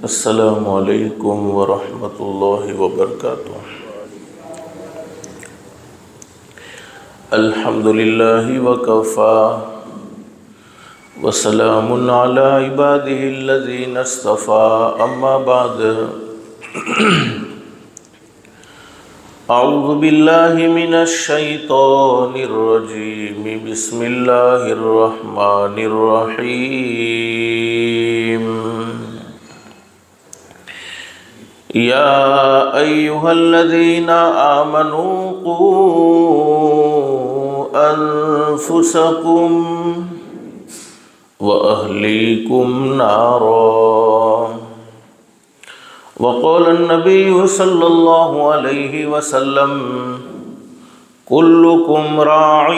السلام علیکم ورحمۃ اللہ وبرکاتہ۔ الحمد للہ وکفى وسلام علی عبادہ الذین اصطفى، اما بعد اعوذ باللہ من الشیطان الرجیم، بسم اللہ الرحمن الرحیم۔ یا ایہا الذین آمنوا قوا انفسکم وأهليكم نارا، وقال النبي صلى الله عليه وسلم كلكم راع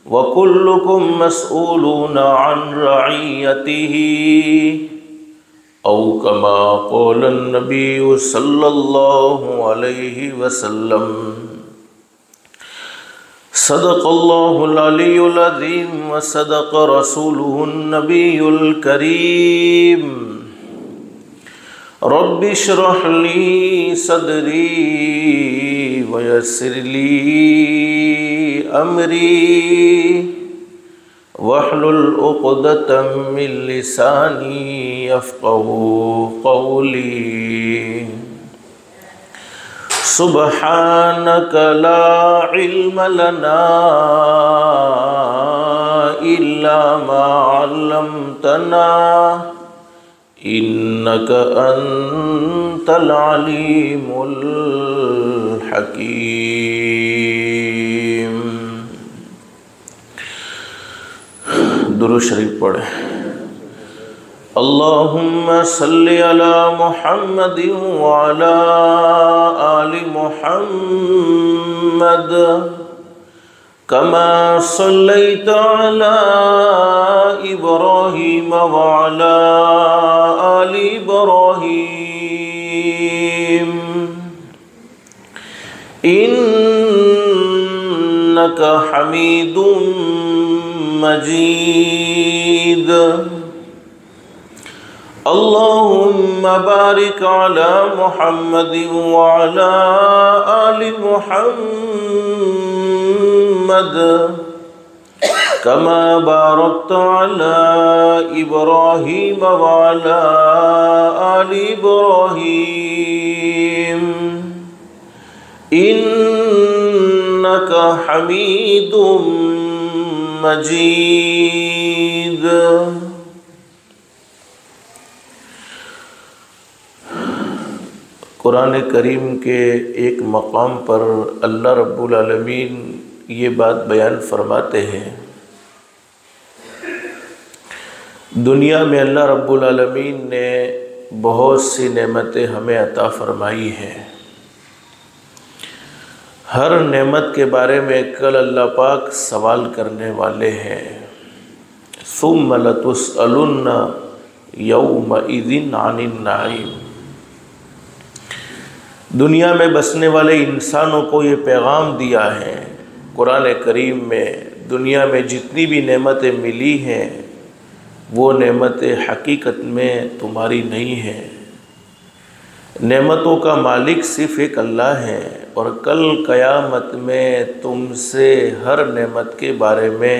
وكلكم مسؤولون عن رعيته، أو كما قال النبي صلى الله عليه وسلم۔ صدق اللہ العلی العظیم وصدق رسولہ النبی الکریم۔ رب اشرح لی صدری ویسر لی امری واحلل عقدۃ من لسانی یفقہوا قولی۔ سبحانک لا علم لنا الا ما علمتنا انک انت العلیم الحکیم۔ درود شریف پڑھیں۔ اللہم صلی علی محمد وعلی آل محمد کما صلیت علی ابراہیم وعلی آل ابراہیم انک حمید مجید۔ اللہم بارک علی محمد وعلی آل محمد کما بارکت علی ابراہیم وعلی آل ابراہیم انک حمید مجید۔ قرآن کریم کے ایک مقام پر اللہ رب العالمین یہ بات بیان فرماتے ہیں، دنیا میں اللہ رب العالمین نے بہت سی نعمتیں ہمیں عطا فرمائی ہیں۔ ہر نعمت کے بارے میں کل اللہ پاک سوال کرنے والے ہیں۔ ثم لتسألن یومئذ عن النعیم۔ دنیا میں بسنے والے انسانوں کو یہ پیغام دیا ہے قرآن کریم میں، دنیا میں جتنی بھی نعمتیں ملی ہیں وہ نعمتیں حقیقت میں تمہاری نہیں ہیں۔ نعمتوں کا مالک صرف ایک اللہ ہے، اور کل قیامت میں تم سے ہر نعمت کے بارے میں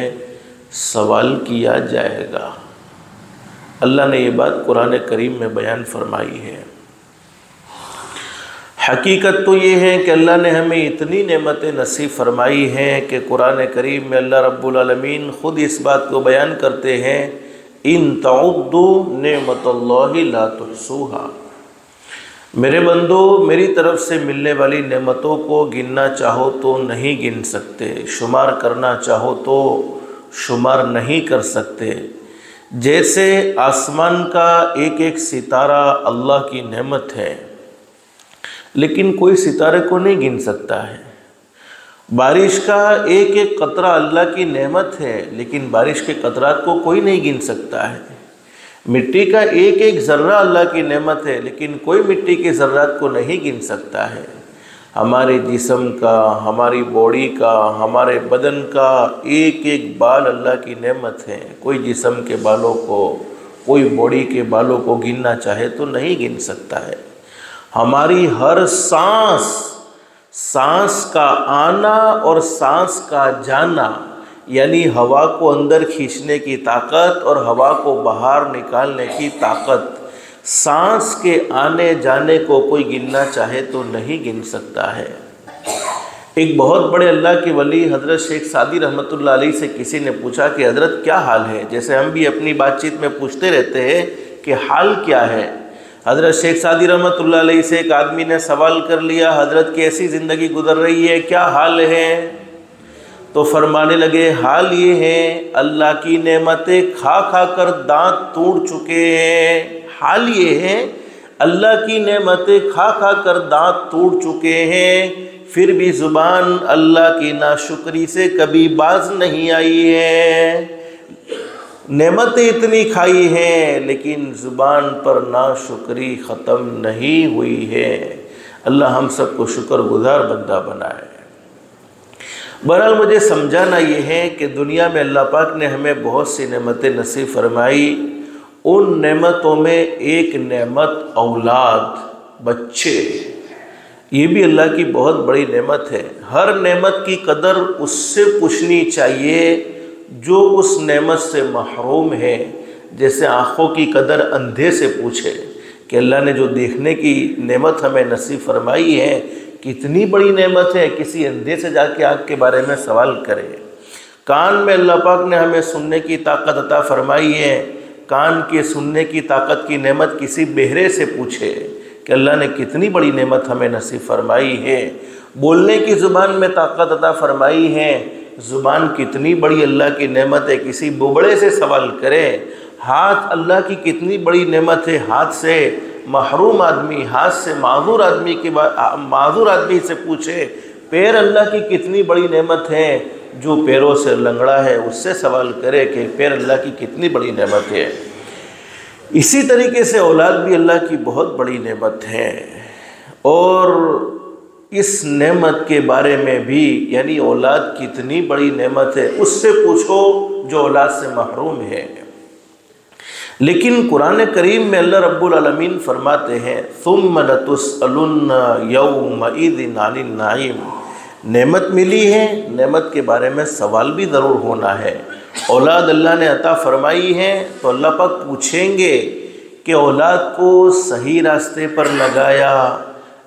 سوال کیا جائے گا۔ اللہ نے یہ بات قرآن کریم میں بیان فرمائی ہے۔ حقیقت تو یہ ہے کہ اللہ نے ہمیں اتنی نعمتیں نصیب فرمائی ہیں کہ قرآن کریم میں اللہ رب العالمین خود اس بات کو بیان کرتے ہیں، ان تعدوا نعمت اللہ لا تحصوها۔ میرے بندو، میری طرف سے ملنے والی نعمتوں کو گننا چاہو تو نہیں گن سکتے، شمار کرنا چاہو تو شمار نہیں کر سکتے۔ جیسے آسمان کا ایک ایک ستارہ اللہ کی نعمت ہے، لیکن کوئی ستارے کو نہیں گن سکتا ہے۔ بارش کا ایک ایک قطرہ اللہ کی نعمت ہے، لیکن بارش کے قطرات کو کوئی نہیں گن سکتا ہے۔ مٹی کا ایک ایک ذرہ اللہ کی نعمت ہے، لیکن کوئی مٹی کے ذرات کو نہیں گن سکتا ہے۔ ہمارے جسم کا، ہماری باڈی کا، ہمارے بدن کا ایک ایک بال اللہ کی نعمت ہے، کوئی جسم کے بالوں کو कोई बॉडी के बालों को गिनना चाहे तो नहीं गिन सकता है। हमारी हर सांस का आना और सांस का जाना, यानी हवा को अंदर खींचने की ताकत और हवा को बाहर निकालने की ताकत, सांस के आने जाने को कोई गिनना चाहे तो नहीं गिन सकता है। एक बहुत बड़े अल्लाह के वली हज़रत शेख सादी रहमतुल्लाह अलैह से किसी ने पूछा कि हज़रत क्या हाल है, जैसे हम भी अपनी बातचीत में पूछते रहते हैं कि हाल क्या है। हज़रत शेख सादी रहमतुल्लाह अलैह से एक आदमी ने सवाल कर लिया, हज़रत कैसी ज़िंदगी गुजर रही है, क्या हाल है? तो फरमाने लगे, हाल ये है अल्लाह की नेमतें खा खा कर दांत टूट चुके हैं। हाल ये है अल्लाह की नेमतें खा खा कर दांत टूट चुके हैं, फिर भी ज़ुबान अल्लाह की नाशुक्री से कभी बाज नहीं आई है। नेमतें इतनी खाई हैं लेकिन ज़ुबान पर नाशुक्री ख़त्म नहीं हुई है। अल्लाह हम सबको शुक्रगुजार बंदा बनाए। बहरहाल मुझे समझाना ये है कि दुनिया में अल्लाह पाक ने हमें बहुत सी नेमतें नसीब फरमाई। उन नेमतों में एक नेमत औलाद, बच्चे, ये भी अल्लाह की बहुत बड़ी नेमत है। हर नेमत की कदर उससे पूछनी चाहिए जो उस नेमत से महरूम है। जैसे आँखों की कदर अंधे से पूछे कि अल्लाह ने जो देखने की नेमत हमें नसीब फरमाई है कितनी बड़ी नेमत है, किसी अंधे से जाके आँख के बारे में सवाल करे। कान में अल्लाह पाक ने हमें सुनने की ताकत अता फरमाई है, कान के सुनने की ताकत की नेमत किसी बहरे से पूछे कि अल्लाह ने कितनी बड़ी नेमत हमें नसीब फरमाई है। बोलने की ज़ुबान में ताकत अता फरमाई है, ज़ुबान कितनी बड़ी अल्लाह की नेमत है, किसी बुबड़े से सवाल करें। हाथ अल्लाह की कितनी बड़ी नेमत है, हाथ से महरूम आदमी, हाथ से माजूर आदमी से पूछे। पैर अल्लाह की कितनी बड़ी नेमत है, जो पैरों से लंगड़ा है उससे सवाल करे कि पैर अल्लाह की कितनी बड़ी नेमत है। इसी तरीके से औलाद भी अल्लाह की बहुत बड़ी नेमत है। और इस नेमत के बारे में भी, यानी औलाद कितनी बड़ी नेमत है, उससे पूछो जो औलाद से महरूम है। लेकिन कुरान करीम में अल्लाह रब्बुल आलमीन फरमाते हैं, सुम्मा लतुसअलुन्ना यौमइज़िन अनिन नाइम। नेमत मिली है, नेमत के बारे में सवाल भी ज़रूर होना है। औलाद अल्लाह ने अता फरमाई है तो अल्लाह पाक पूछेंगे कि औलाद को सही रास्ते पर लगाया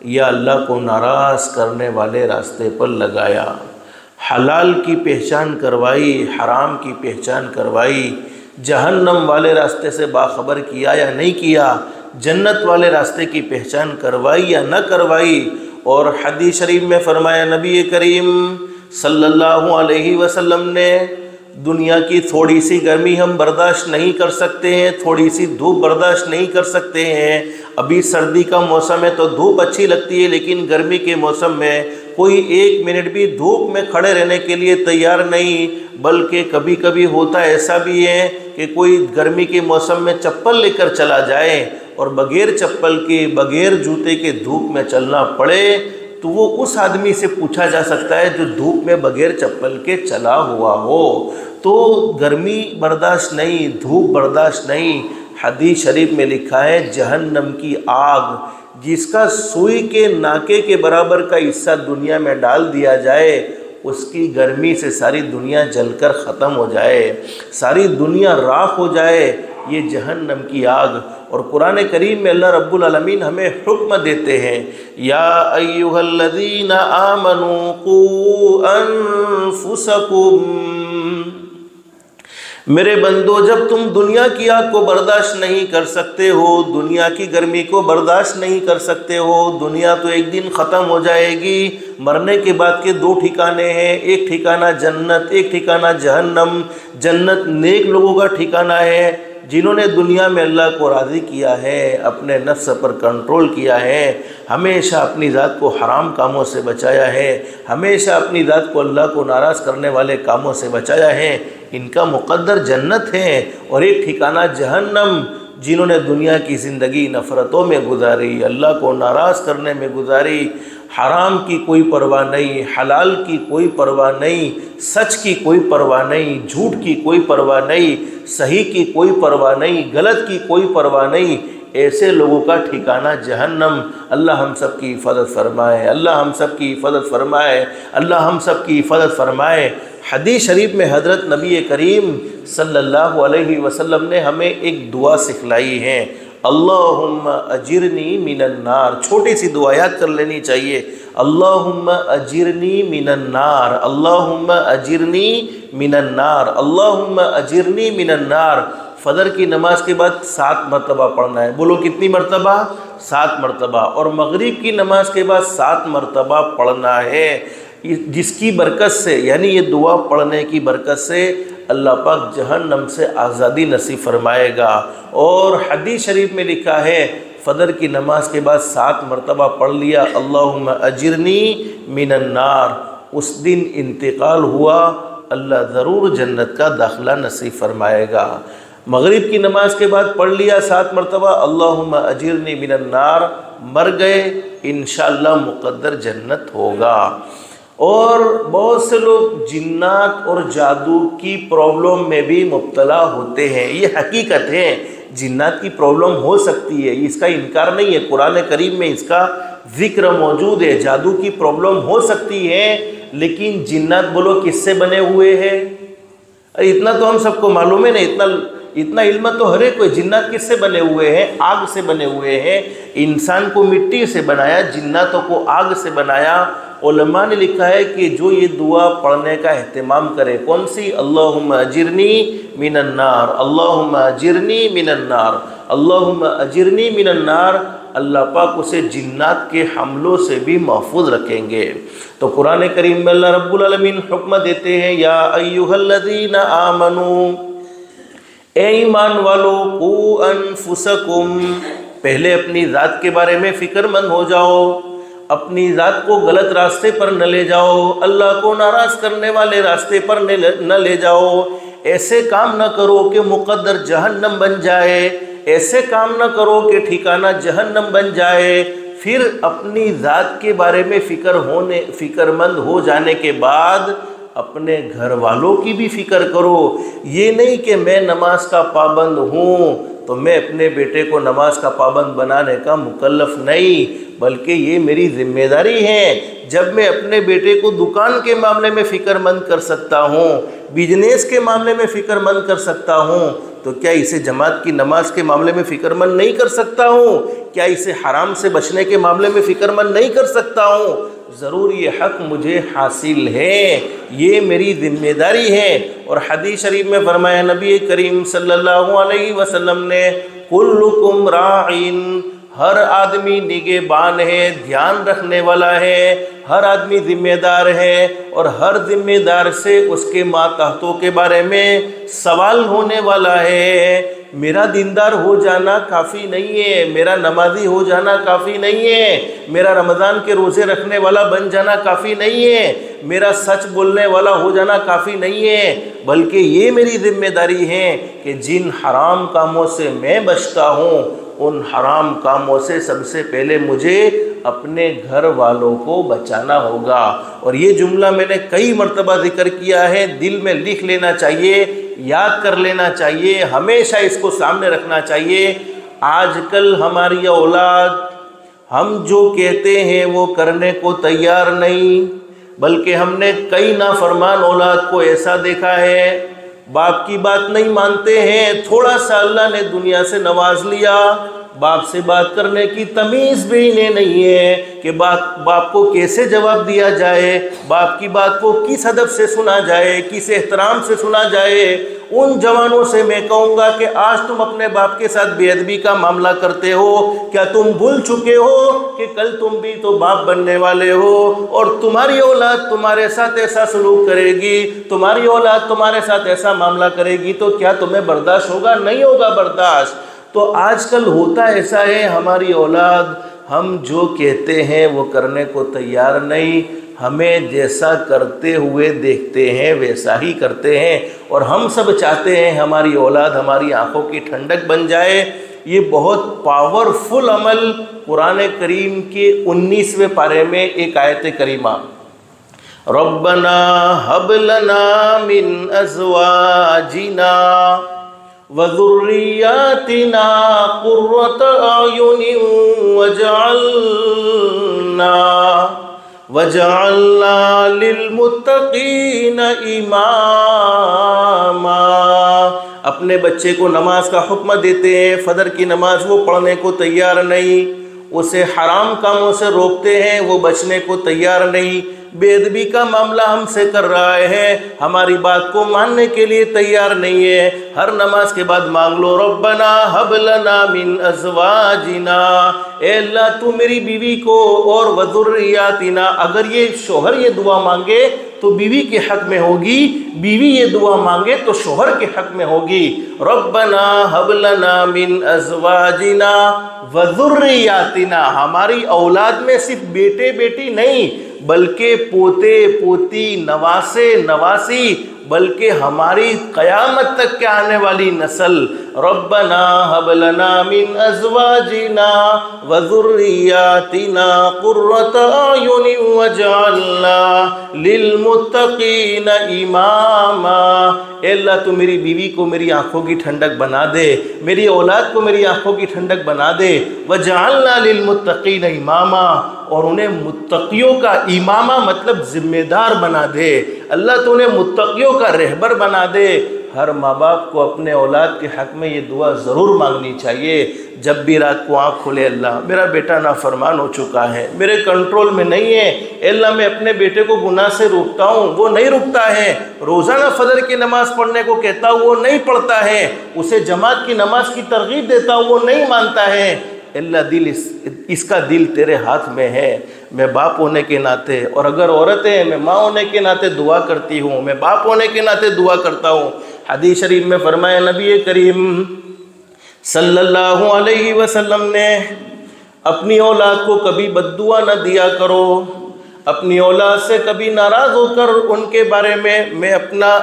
या अल्लाह को नाराज़ करने वाले रास्ते पर लगाया, हलाल की पहचान करवाई, हराम की पहचान करवाई, जहन्नम वाले रास्ते से बाखबर किया या नहीं किया, जन्नत वाले रास्ते की पहचान करवाई या न करवाई। और हदीस शरीफ में फरमाया नबी करीम सल्लल्लाहु अलैहि वसल्लम ने, दुनिया की थोड़ी सी गर्मी हम बर्दाश्त नहीं कर सकते हैं, थोड़ी सी धूप बर्दाश्त नहीं कर सकते हैं। अभी सर्दी का मौसम है तो धूप अच्छी लगती है, लेकिन गर्मी के मौसम में कोई एक मिनट भी धूप में खड़े रहने के लिए तैयार नहीं। बल्कि कभी कभी होता ऐसा भी है कि कोई गर्मी के मौसम में चप्पल लेकर चला जाए और बग़ैर चप्पल के, बग़ैर जूते के धूप में चलना पड़े, तो वो उस आदमी से पूछा जा सकता है जो धूप में बग़ैर चप्पल के चला हुआ हो। तो गर्मी बर्दाश्त नहीं, धूप बर्दाश्त नहीं। हदीस शरीफ में लिखा है, जहन्नम की आग जिसका सुई के नाके के बराबर का हिस्सा दुनिया में डाल दिया जाए, उसकी गर्मी से सारी दुनिया जलकर ख़त्म हो जाए, सारी दुनिया राख हो जाए, ये जहन्नम की आग। और कुरान करीम में अल्लाह रब्बुल आलमीन हमें हुक्म देते हैं, या अय्युहल्लज़ीना आमनू कू अनफुसकुम, मेरे बंदो जब तुम दुनिया की आग को बर्दाश्त नहीं कर सकते हो, दुनिया की गर्मी को बर्दाश्त नहीं कर सकते हो, दुनिया तो एक दिन ख़त्म हो जाएगी। मरने के बाद के दो ठिकाने हैं, एक ठिकाना जन्नत, एक ठिकाना जहन्नम। जन्नत नेक लोगों का ठिकाना है जिन्होंने दुनिया में अल्लाह को राज़ी किया है, अपने नफ्स पर कंट्रोल किया है, हमेशा अपनी ज़ात को हराम कामों से बचाया है, हमेशा अपनी ज़ात को अल्लाह को नाराज़ करने वाले कामों से बचाया है, इनका मुक़द्दर जन्नत है। और एक ठिकाना जहन्नम, जिन्होंने दुनिया की ज़िंदगी नफ़रतों में गुजारी, अल्लाह को नाराज़ करने में गुजारी, हराम की कोई परवाह नहीं, हलाल की कोई परवाह नहीं, सच की कोई परवाह नहीं, झूठ की कोई परवाह नहीं, सही की कोई परवाह नहीं, गलत की कोई परवाह नहीं, ऐसे लोगों का ठिकाना जहन्नम। अल्लाह हम सब की हिफाजत फरमाए, अल्लाह हम सब की हिफाजत फरमाए, अल्लाह हम सब की हिफाजत फरमाए। हदीस शरीफ में हज़रत नबी करीम सल्लल्लाहु अलैहि वसल्लम ने हमें एक दुआ सिखलाई है, अल्लाहुम्मा अजिरनी मिनन नार। छोटी सी दुआ याद कर लेनी चाहिए, अल्लाहुम्मा अजिरनी मिनन नार, अल्लाहुम्मा अजिरनी मिनन नार, अल्लाहुम्मा अजिरनी मिनन नार। फ़जर की नमाज के बाद 7 मरतबा पढ़ना है। बोलो कितनी मरतबा? 7 मरतबा। और मगरिब की नमाज के बाद 7 मरतबा पढ़ना है, जिसकी बरकत से, यानी ये दुआ पढ़ने की बरकत से अल्लाह पाक जहन्नम से आज़ादी नसीब फरमाएगा। और हदीस शरीफ में लिखा है, फ़जर की नमाज के बाद 7 मरतबा पढ़ लिया अल्लाहुम्मा अजिरनी मिनन नार, उस दिन इंतकाल हुआ, अल्लाह ज़रूर जन्नत का दाखिला नसीब फरमाएगा। मगरिब की नमाज के बाद पढ़ लिया 7 मरतबा अल्लाहुम्मा अजिरनी मिनन नार, मर गए, इंशाअल्लाह मुक़द्दर जन्नत होगा। और बहुत से लोग जिन्नात और जादू की प्रॉब्लम में भी मुब्तला होते हैं। ये हकीकत है, जिन्नात की प्रॉब्लम हो सकती है, इसका इनकार नहीं है, कुरान करीम में इसका जिक्र मौजूद है। जादू की प्रॉब्लम हो सकती है, लेकिन जिन्नात बोलो किससे बने हुए हैं? इतना तो हम सबको मालूम है ना, इतना इल्म तो हर एक को। जिन्नात किससे बने हुए हैं? आग से बने हुए हैं। इंसान को मिट्टी से बनाया, जिन्नातों को आग से बनाया। उलमा ने लिखा है कि जो ये दुआ पढ़ने का एहतमाम करे, कौन सी? अल्लाहुम्मा अजिरनी मिनन नार, अल्लाहुम्मा अजिरनी मिनन नार, अल्लाहुम्मा अजिरनी मिनन नार, अल्लाह पाक उसे जिन्नात के हमलों से भी महफूज रखेंगे। तो कुरान करीम में अल्लाह रब्बुल आलमीन हुक्म देते हैं, या अय्युहल्लज़ीना आमनू, ए ईमान वालो, कू अनफुसकुम, पहले अपनी ज़ात के बारे में फ़िक्रमंद हो जाओ, अपनी ज़ात को गलत रास्ते पर न ले जाओ, अल्लाह को नाराज़ करने वाले रास्ते पर न ले जाओ। ऐसे काम न करो कि मुक़द्दर जहन्नम बन जाए, ऐसे काम न करो कि ठिकाना जहन्नम बन जाए। फिर अपनी ज़ात के बारे में फ़िक्रमंद हो जाने के बाद अपने घर वालों की भी फ़िक्र करो। ये नहीं कि मैं नमाज का पाबंद हूँ तो मैं अपने बेटे को नमाज का पाबंद बनाने का मुकल्लफ नहीं, बल्कि ये मेरी ज़िम्मेदारी है। जब मैं अपने बेटे को दुकान के मामले में फ़िक्रमंद कर सकता हूँ, बिजनेस के मामले में फ़िक्रमंद कर सकता हूँ, तो क्या इसे जमात की नमाज के मामले में फ़िक्रमंद नहीं कर सकता हूँ? क्या इसे हराम से बचने के मामले में फ़िक्रमंद नहीं कर सकता हूँ? ज़रूर ये हक़ मुझे हासिल है, ये मेरी ज़िम्मेदारी है। और हदीस शरीफ में फरमाया नबी करीम सल्लल्लाहु अलैहि वसल्लम ने, कुल्लुकुम राइन, हर आदमी निगहबान है, ध्यान रखने वाला है, हर आदमी ज़िम्मेदार है, और हर ज़िम्मेदार से उसके मातहतों के बारे में सवाल होने वाला है। मेरा दीनदार हो जाना काफ़ी नहीं है, मेरा नमाजी हो जाना काफ़ी नहीं है, मेरा रमज़ान के रोज़े रखने वाला बन जाना काफ़ी नहीं है, मेरा सच बोलने वाला हो जाना काफ़ी नहीं है, बल्कि ये मेरी ज़िम्मेदारी है कि जिन हराम कामों से मैं बचता हूँ, उन हराम कामों से सबसे पहले मुझे अपने घर वालों को बचाना होगा। और ये जुमला मैंने कई मरतबा जिक्र किया है, दिल में लिख लेना चाहिए, याद कर लेना चाहिए, हमेशा इसको सामने रखना चाहिए। आजकल हमारी औलाद हम जो कहते हैं वो करने को तैयार नहीं, बल्कि हमने कई नाफरमान औलाद को ऐसा देखा है, बाप की बात नहीं मानते हैं। थोड़ा सा अल्लाह ने दुनिया से नवाज लिया, बाप से बात करने की तमीज़ भी इन्हें नहीं है कि बाप को कैसे जवाब दिया जाए, बाप की बात को किस अदब से सुना जाए, किस एहतराम से सुना जाए। उन जवानों से मैं कहूँगा कि आज तुम अपने बाप के साथ बेअदबी का मामला करते हो, क्या तुम भूल चुके हो कि कल तुम भी तो बाप बनने वाले हो, और तुम्हारी औलाद तुम्हारे साथ ऐसा सलूक करेगी, तुम्हारी औलाद तुम्हारे साथ ऐसा मामला करेगी, तो क्या तुम्हें बर्दाश्त होगा? नहीं होगा बर्दाश्त। तो आजकल होता ऐसा है, हमारी औलाद हम जो कहते हैं वो करने को तैयार नहीं, हमें जैसा करते हुए देखते हैं वैसा ही करते हैं। और हम सब चाहते हैं हमारी औलाद हमारी आंखों की ठंडक बन जाए, یہ بہت پاورفل عمل قرآن کریم کے 19ویں پارے میں ایک آیت کریمہ، ربنا ہب لنا من ازواجنا وذریاتنا قرۃ اعین وجعلنا للمتقین اماما۔ اپنے بچے کو نماز کا حکم دیتے ہیں، فجر کی نماز وہ پڑھنے کو تیار نہیں، اسے حرام کاموں سے روکتے ہیں، وہ بچنے کو تیار نہیں، بے ادبی کا معاملہ ہم سے کر رہا ہے، ہماری بات کو ماننے کے لیے تیار نہیں ہے۔ ہر نماز کے بعد مانگ لو ربنا ہب لنا من ازواجنا، اے اللہ تو میری بیوی کو، اور وذریاتنا، اگر یہ شوہر یہ دعا مانگے تو بیوی کے حق میں ہوگی، بیوی یہ دعا مانگے تو شوہر کے حق میں ہوگی۔ ربنا ہب لنا من ازواجنا وذریاتنا، ہماری اولاد میں صرف بیٹے بیٹی نہیں بلکہ پوتے پوتی نواسے نواسی، بلکہ ہماری قیامت تک کے آنے والی نسل، ربنا هب لنا من ازواجنا وذریاتنا قرۃ اعین واجعلنا للمتقین اماما۔ اے اللہ تو میری بیوی کو میری آنکھوں کی ٹھنڈک بنا دے، میری اولاد کو میری آنکھوں کی ٹھنڈک بنا دے، وجعلنا للمتقین اماما، اور انہیں متقیوں کا امامہ مطلب ذمہ دار بنا دے، اللہ تو انہیں متقیوں کا رہبر بنا دے۔ ہر ماں باپ کو اپنے اولاد کے حق میں یہ دعا ضرور مانگنی چاہیے جب بھی رات کو آنکھ کھلے، اللہ میرا بیٹا نافرمان ہو چکا ہے، میرے کنٹرول میں نہیں ہے، اے اللہ میں اپنے بیٹے کو گناہ سے روکتا ہوں، وہ نہیں رکتا ہے، روزانہ فجر کی نماز پڑھنے کو کہتا ہوں وہ نہیں پڑھتا ہے، اسے جماعت کی نماز کی ترغیب دیتا ہوں وہ نہیں مانتا ہے، اللہ دل اس کا دل تیرے ہاتھ میں ہے۔ میں باپ ہونے کے ناطے، اور اگر عورت ہے میں ماں ہونے کے ناطے دعا کرتی ہوں، میں باپ ہونے کے ناطے دعا کرتا ہوں۔ حدیث شریف میں فرمایا نبی کریم صلی اللہ علیہ وسلم نے اپنی اولاد کو کبھی بد دعا نہ دیا کرو، اپنی اولاد سے کبھی ناراض ہو کر ان کے بارے میں اپنا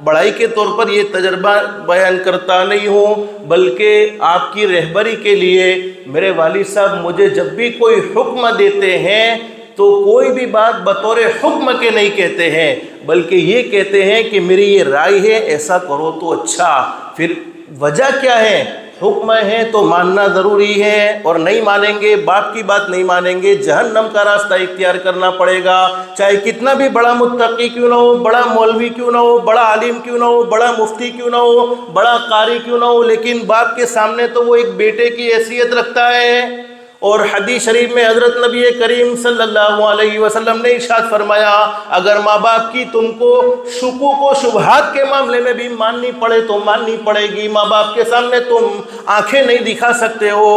بڑائی کے طور پر یہ تجربہ بیان کرتا نہیں ہوں، بلکہ آپ کی رہبری کے لیے میرے والد صاحب مجھے جب بھی کوئی حکم دیتے ہیں تو کوئی بھی بات بطور حکم کے نہیں کہتے ہیں، بلکہ یہ کہتے ہیں کہ میری یہ رائے ہے، ایسا کرو تو اچھا۔ پھر وجہ کیا ہے؟ حکم ہے تو ماننا ضروری ہے، اور نہیں مانیں گے، باپ کی بات نہیں مانیں گے، جہنم کا راستہ اختیار کرنا پڑے گا، چاہے کتنا بھی بڑا متقی کیوں نہ ہو، بڑا مولوی کیوں نہ ہو، بڑا عالم کیوں نہ ہو، بڑا مفتی کیوں نہ ہو، بڑا قاری کیوں نہ ہو، لیکن باپ کے سامنے تو وہ ایک بیٹے کی حیثیت رکھتا ہے۔ اور حدیث شریف میں حضرت نبی کریم صلی اللہ علیہ وسلم نے ارشاد فرمایا اگر ماں باپ کی تم کو شکوک و شبہات کے معاملے میں بھی ماننی پڑے تو ماننی پڑے گی، ماں باپ کے سامنے تم آنکھیں نہیں دکھا سکتے ہو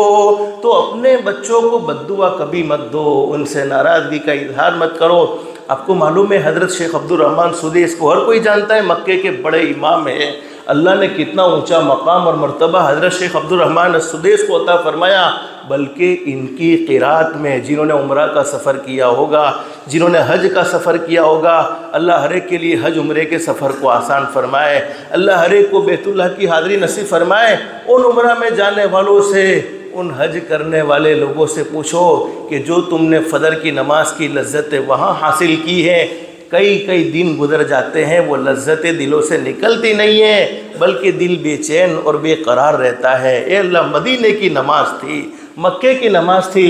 تو اپنے بچوں کو بد دعا کبھی مت دو، ان سے ناراضگی کا اظہار مت کرو۔ آپ کو معلوم ہے حضرت شیخ عبدالرحمن سدیس کو ہر کوئی جانتا ہے، مکے کے بڑے امام ہیں، اللہ نے کتنا اونچا مقام اور مرتبہ حضرت شیخ عبدالرحمن السدیس کو عطا فرمایا، بلکہ ان کی قرات میں جنہوں نے عمرہ کا سفر کیا ہوگا، جنہوں نے حج کا سفر کیا ہوگا، اللہ ہر ایک کے لیے حج عمرے کے سفر کو آسان فرمائے، اللہ ہر ایک کو بیت اللہ کی حاضری نصیب فرمائے۔ ان عمرہ میں جانے والوں سے، ان حج کرنے والے لوگوں سے پوچھو کہ جو تم نے فجر کی نماز کی لذتیں وہاں حاصل کی ہیں، کئی دن گزر جاتے ہیں وہ لذتیں دلوں سے نکلتی نہیں ہیں، بلکہ دل بے چین اور بے قرار رہتا ہے۔ اے اللہ مدینے کی نماز تھی، مکے کی نماز تھی۔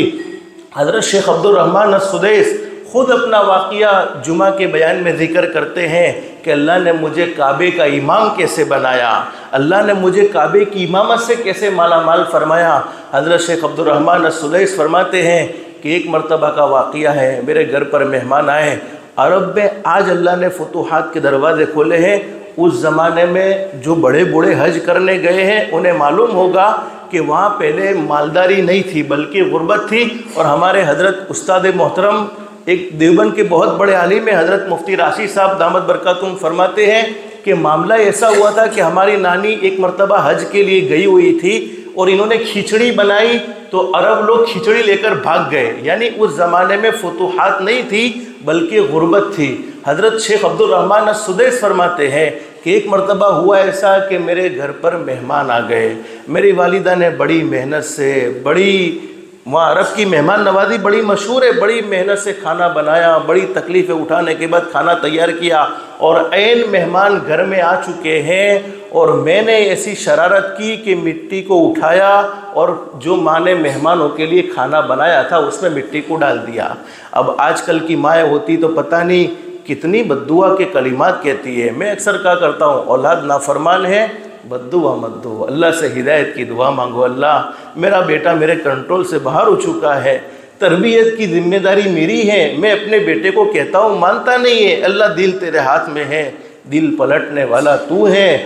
حضرت شیخ عبدالرحمن السدیس خود اپنا واقعہ جمعہ کے بیان میں ذکر کرتے ہیں کہ اللہ نے مجھے کعبے کا امام کیسے بنایا، اللہ نے مجھے کعبے کی امامت سے کیسے مالا مال فرمایا۔ حضرت شیخ عبدالرحمن السدیس فرماتے ہیں کہ ایک مرتبہ کا واقعہ ہے، میرے گھر پر مہمان آئے، عرب میں آج اللہ نے فتوحات کے دروازے کھولے ہیں، اس زمانے میں جو بڑے بوڑھے حج کرنے گئے ہیں انہیں معلوم ہوگا کہ وہاں پہلے مالداری نہیں تھی بلکہ غربت تھی، اور ہمارے حضرت استاد محترم ایک دیوبند کے بہت بڑے عالم حضرت مفتی راشد صاحب دامت برکاتہم فرماتے ہیں کہ معاملہ ایسا ہوا تھا کہ ہماری نانی ایک مرتبہ حج کے لیے گئی ہوئی تھی اور انہوں نے کھچڑی بنائی तो अरब लोग खिचड़ी लेकर भाग गए। यानी उस ज़माने में फतूहात नहीं थी बल्कि गुर्बत थी। हज़रत शेख अब्दुल रहमान अस्सुदैस फरमाते हैं कि एक मरतबा हुआ ऐसा कि मेरे घर पर मेहमान आ गए। मेरी वालिदा ने बड़ी मेहनत से, बड़ी वहाँ अरब की मेहमान नवाजी बड़ी मशहूर है, बड़ी मेहनत से खाना बनाया, बड़ी तकलीफ़ें उठाने के बाद खाना तैयार किया और ऐन मेहमान घर में आ चुके हैं और मैंने ऐसी शरारत की कि मिट्टी को उठाया और जो माँ ने मेहमानों के लिए खाना बनाया था उसमें मिट्टी को डाल दिया। अब आजकल की माएँ होती तो पता नहीं कितनी बद्दुआ के कलिमात कहती है। मैं अक्सर क्या करता हूँ, औलाद नाफरमान है, बद्दुआ मत दो, अल्लाह से हिदायत की दुआ मांगो। अल्लाह मेरा बेटा मेरे कंट्रोल से बाहर हो चुका है, तरबियत की जिम्मेदारी मेरी है। मैं अपने बेटे को कहता हूँ, मानता नहीं है। अल्लाह दिल तेरे हाथ में है, दिल पलटने वाला तू है।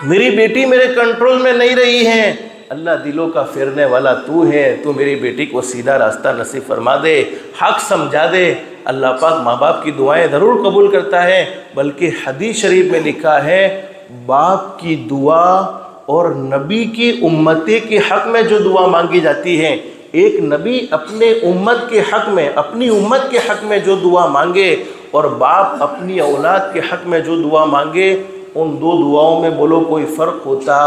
मेरी बेटी मेरे कंट्रोल में नहीं रही है, अल्लाह दिलों का फेरने वाला तू है। तू मेरी बेटी को सीधा रास्ता नसीब फरमा दे, हक़ समझा दे। अल्लाह पाक माँ बाप की दुआएं ज़रूर कबूल करता है, बल्कि हदीस शरीफ में लिखा है बाप की दुआ और नबी की उम्मती के हक़ में जो दुआ मांगी जाती है, एक नबी अपने उम्मत के हक़ में, अपनी उम्मत के हक़ में जो दुआ मांगे और बाप अपनी औलाद के हक़ में जो दुआ मांगे, उन दो दुआओं में बोलो कोई फ़र्क होता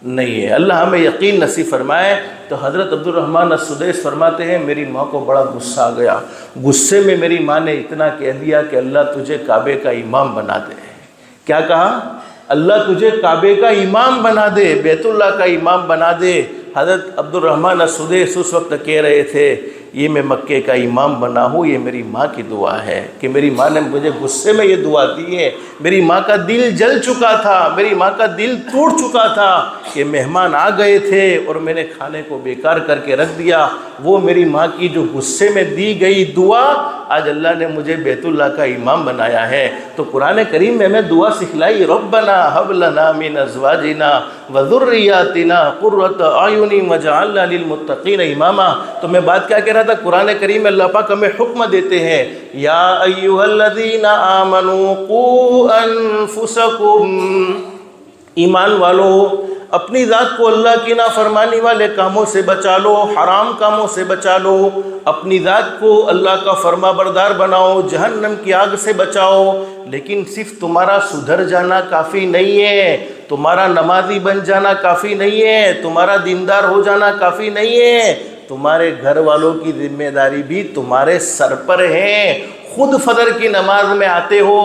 नहीं है। अल्लाह हमें यकीन नसीब फरमाए। तो हज़रत अब्दुल रहमान अस्सुदैस फरमाते हैं मेरी माँ को बड़ा गुस्सा आ गया। गुस्से में मेरी माँ ने इतना कह दिया कि अल्लाह तुझे काबे का इमाम बना दे। क्या कहा? अल्लाह तुझे काबे का इमाम बना दे, बैतुल्लाह का इमाम बना दे। हज़रत अब्दुल रहमान अस्सुदैस उस वक्त कह रहे थे ये मैं मक्के का इमाम बना हूँ, ये मेरी माँ की दुआ है कि मेरी माँ ने मुझे गुस्से में ये दुआ दी है। मेरी माँ का दिल जल चुका था, मेरी माँ का दिल टूट चुका था कि मेहमान आ गए थे और मैंने खाने को बेकार करके रख दिया। वो मेरी माँ की जो गुस्से में दी गई दुआ, आज अल्लाह ने मुझे बैतुल्लाह का इमाम बनाया है। तो कुरान करीम में हमें दुआ सिखलाई, रब्बना हब लना मिन अज़वाजिना व ज़ुर्रिय्यातिना क़ुर्रत अयुनि वजअलना लिलमुत्तक़ीन इमामा। तो मैं बात क्या कह रहा था, कुरान करीम में अल्लाह पाक हमें हुक्म देते हैं, या अय्युहल्लज़ीना आमनू क़ू अनफुसकुम, ईमान वालों अपनी ज़ात को अल्लाह की नाफरमानी वाले कामों से बचा लो, हराम कामों से बचा लो। अपनी ज़ात को अल्लाह का फरमा बरदार बनाओ, जहन्नम की आग से बचाओ। लेकिन सिर्फ तुम्हारा सुधर जाना काफ़ी नहीं है, तुम्हारा नमाजी बन जाना काफ़ी नहीं है, तुम्हारा दीनदार हो जाना काफ़ी नहीं है। तुम्हारे घर वालों की जिम्मेदारी भी तुम्हारे सर पर है। खुद फजर की नमाज में आते हो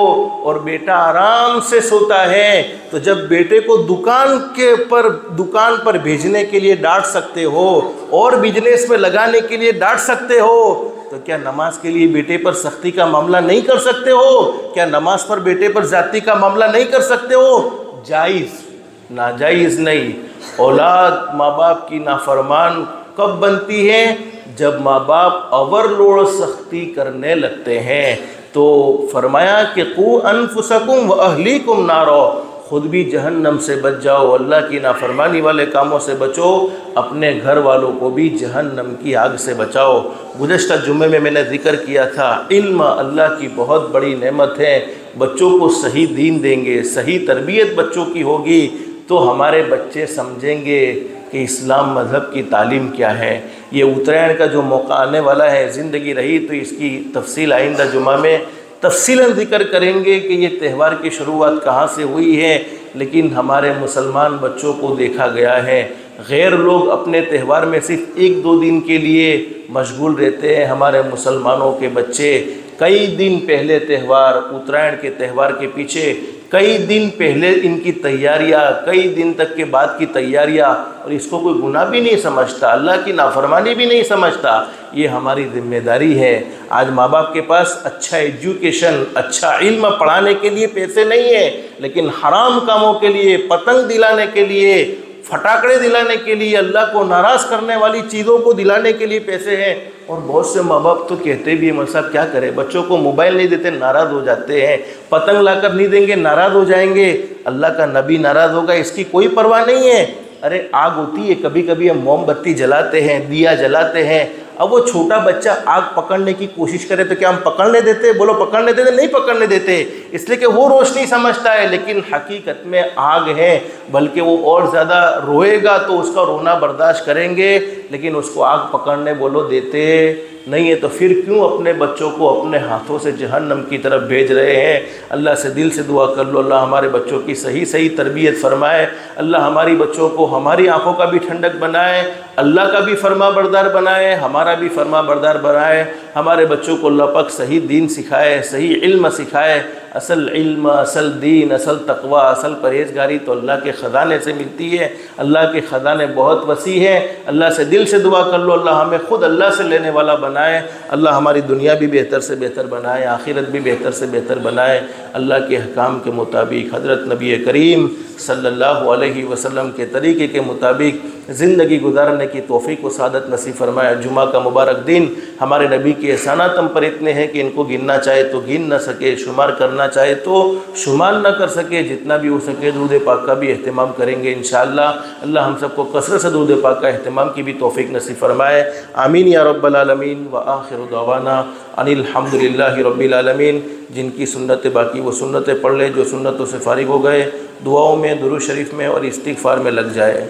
और बेटा आराम से सोता है, तो जब बेटे को दुकान पर भेजने के लिए डांट सकते हो और बिजनेस में लगाने के लिए डांट सकते हो, तो क्या नमाज के लिए बेटे पर सख्ती का मामला नहीं कर सकते हो? क्या नमाज पर बेटे पर ज़्यादती का मामला नहीं कर सकते हो? जायज़, नाजायज़ नहीं। औलाद माँ बाप की नाफरमान कब बनती है? जब माँ बाप ओवरलोड सख्ती करने लगते हैं। तो फरमाया कि क़ू अनफुसकुम व अहलीकुम नारो, खुद भी जहन्नम से बच जाओ, अल्लाह की नाफरमानी वाले कामों से बचो, अपने घर वालों को भी जहन्नम की आग से बचाओ। गुज़श्ता जुम्मे में मैंने ज़िक्र किया था, इल्म अल्लाह की बहुत बड़ी नेमत है। बच्चों को सही दीन देंगे, सही तरबियत बच्चों की होगी, तो हमारे बच्चे समझेंगे कि इस्लाम मज़हब की तालीम क्या है। ये उत्तरायण का जो मौका आने वाला है, ज़िंदगी रही तो इसकी तफसील आइंदा जुमा में तफसीलन ज़िक्र करेंगे कि ये त्यौहार की शुरुआत कहाँ से हुई है। लेकिन हमारे मुसलमान बच्चों को देखा गया है, गैर लोग अपने त्यौहार में सिर्फ 1-2 दिन के लिए मशगूल रहते हैं। हमारे मुसलमानों के बच्चे कई दिन पहले त्यौहार, उत्तरायण के त्यौहार के पीछे कई दिन पहले इनकी तैयारियां, कई दिन तक के बाद की तैयारियां, और इसको कोई गुनाह भी नहीं समझता, अल्लाह की नाफरमानी भी नहीं समझता। ये हमारी जिम्मेदारी है। आज माँ बाप के पास अच्छा एजुकेशन, अच्छा इल्म पढ़ाने के लिए पैसे नहीं है, लेकिन हराम कामों के लिए, पतंग दिलाने के लिए, फटाकड़े दिलाने के लिए, अल्लाह को नाराज़ करने वाली चीज़ों को दिलाने के लिए पैसे हैं। और बहुत से माँ बाप तो कहते भी हैं, मौलवी साहब क्या करें, बच्चों को मोबाइल नहीं देते नाराज़ हो जाते हैं, पतंग लाकर नहीं देंगे नाराज़ हो जाएंगे, अल्लाह का नबी नाराज़ होगा, इसकी कोई परवाह नहीं है। अरे आग होती है, कभी कभी हम मोमबत्ती जलाते हैं, दिया जलाते हैं। अब वो छोटा बच्चा आग पकड़ने की कोशिश करे तो क्या हम पकड़ने देते? बोलो पकड़ने देते? नहीं पकड़ने देते, इसलिए कि वो रोशनी समझता है, लेकिन हकीकत में आग है। बल्कि वो और ज़्यादा रोएगा तो उसका रोना बर्दाश्त करेंगे, لیکن اس کو آگ پکڑنے بولو دیتے نہیں ہے، تو پھر کیوں اپنے بچوں کو اپنے ہاتھوں سے جہنم کی طرف بھیج رہے ہیں؟ اللہ سے دل سے دعا کر لو، اللہ ہمارے بچوں کی صحیح تربیت فرمائے، اللہ ہماری بچوں کو ہماری آنکھوں کا بھی ٹھنڈک بنائے، اللہ کا بھی فرما بردار بنائے، ہمارا بھی فرما بردار بنائے، ہمارے بچوں کو اللہ پاک صحیح دین سکھائے، صحیح علم سکھائے۔ اصل علم، اصل دین، اصل تقوی، اصل پرہیزگاری تو اللہ کے خزانے سے ملتی ہے۔ اللہ کے خزانے بہت وسیع ہیں، اللہ سے دل سے دعا کر لو، اللہ ہمیں خود اللہ سے لینے والا بنائے، اللہ ہماری دنیا بھی بہتر سے بہتر بنائے، آخرت بھی بہتر سے بہتر بنائے، اللہ کے احکام کے مطابق، حضرت نبی کریم صلی اللہ علیہ وسلم کے طریقے کے مطابق زندگی گزارنے کی توفیق و سعادت نصیب فرمائے۔ جمعہ کا مبارک دن ہمارے نبی کے احسانات ہم پر اتنے ہیں کہ ان کو گننا چاہے تو گن نہ سکے، شمار کرنا چاہے تو شمار نہ کر سکے، جتنا بھی ہو سکے درود پاک کا بھی اہتمام کریں گے انشاءاللہ۔ اللہ ہم سب کو کثرت سے درود پاک کا اہتمام کی بھی توفیق نصیب فرمائے، آمین یا رب العالمین۔ وآخر دعوانا ان الحمدللہ رب العالمین۔ جن کی سنتیں باقی وہ سنتیں پڑھ لے، جو سنتوں سے فارغ ہو گئے دعاؤں میں، درود شریف میں اور استغفار میں لگ جائے۔